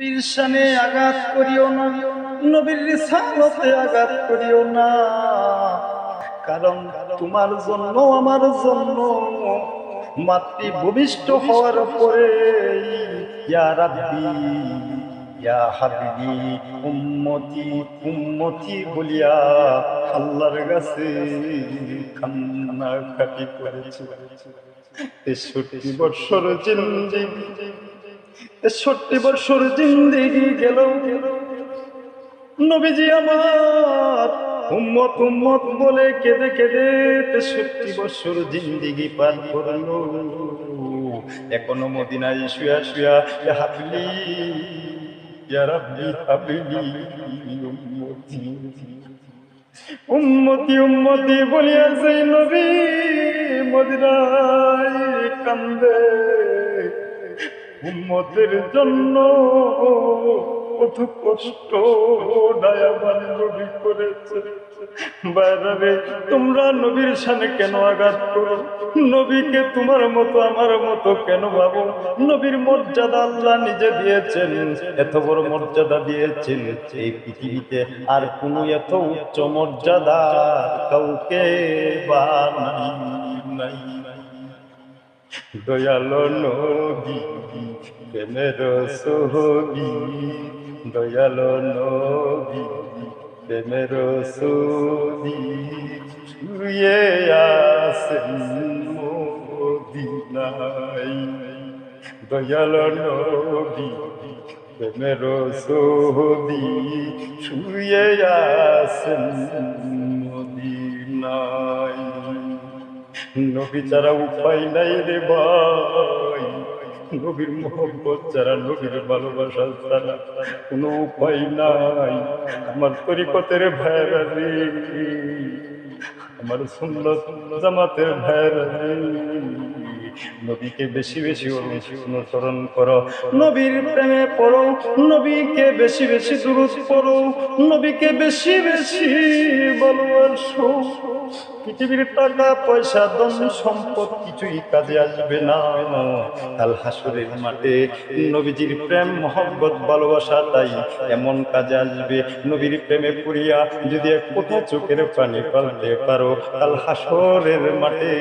নবীর শানে আঘাত করিও না, নবীর রিসালতে আঘাত করিও না, কারণ তোমার জন্য আমার জন্য মাতৃ ভূমিষ্ঠ হওয়ার পরে ইয়া রাব্বি ইয়া হাবিবি উম্মতি উম্মতি বলিয়া আল্লাহর কাছে কান্নাকাটি করেছি। ৬৩ বছর জিন্দেগি, ৬৩ বছর জিন্দেগি গেল, নবীজি আমার উম্মত উম্মত বলে কেঁদে কেঁদে ৬৩ বছর জিন্দেগি পার করলো। এখনো মদিনায় শুয়া শুয়া হাবলি ইয়া রাব্বি হাবলি উম্মতি উম্মতি উম্মতি বলিয়া সেই নবী মদিনায় কান্দে। উম্মতের জন্য কত কষ্ট দয়াবান নবী করেছে। বাইরে তোমরা নবীর শানে কেন আঘাত করো? নবীকে তোমার মতো আমার মতো কেন ভাবো? নবীর মর্যাদা আল্লাহ নিজে দিয়েছেন, এত বড় মর্যাদা দিয়েছেন, এই পৃথিবীতে আর কোন এত উচ্চ মর্যাদা কাউকে বা নাই। দয়ালো নবী প্রেমের সোহবী, দয়ালো নবী প্রেমের সোহবী, শুয়ে আছেন মদিনায়। দয়ালো নবী প্রেমের সোহবী, শুয়ে আছেন মদিনায়। নবী ছাড়া উপায় নাই রে ভাই, নবীর মোহব্বত ছাড়া, নবীর ভালোবাসা ছাড়া কোনো উপায় নাই। আমার তরিকতের ভাইরা রে, আমার সুন্নত জামাতের ভাইরা রে, নবীকে বেশি বেশি অনুসরণ করো, নবীর প্রেমে পড়ো, নবীকে বেশি বেশি দুরূদ পড়ো, নবীকে বেশি বেশি ভালোবাসো। পৃথিবীর টাকা পয়সা ধন সম্পদ কিছুই কাজে আসবে না। কাল হাসরের মাঠে নবীজির প্রেম মহব্বত ভালোবাসা তাই এমন কাজে আসবে। নবীর প্রেমে পড়িয়া যদি এক ফোঁটা চোখের পানি ফেলতে পারো, কাল হাসরের মাঠে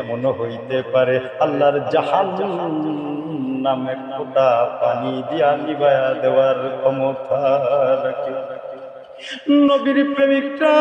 এমনও হইতে পারে আল্লাহর জাহান্নাম এক ফোঁটা পানি দিয়া নিভায়া দেওয়ার ক্ষমতা রাখে। নবীর প্রেমিকরা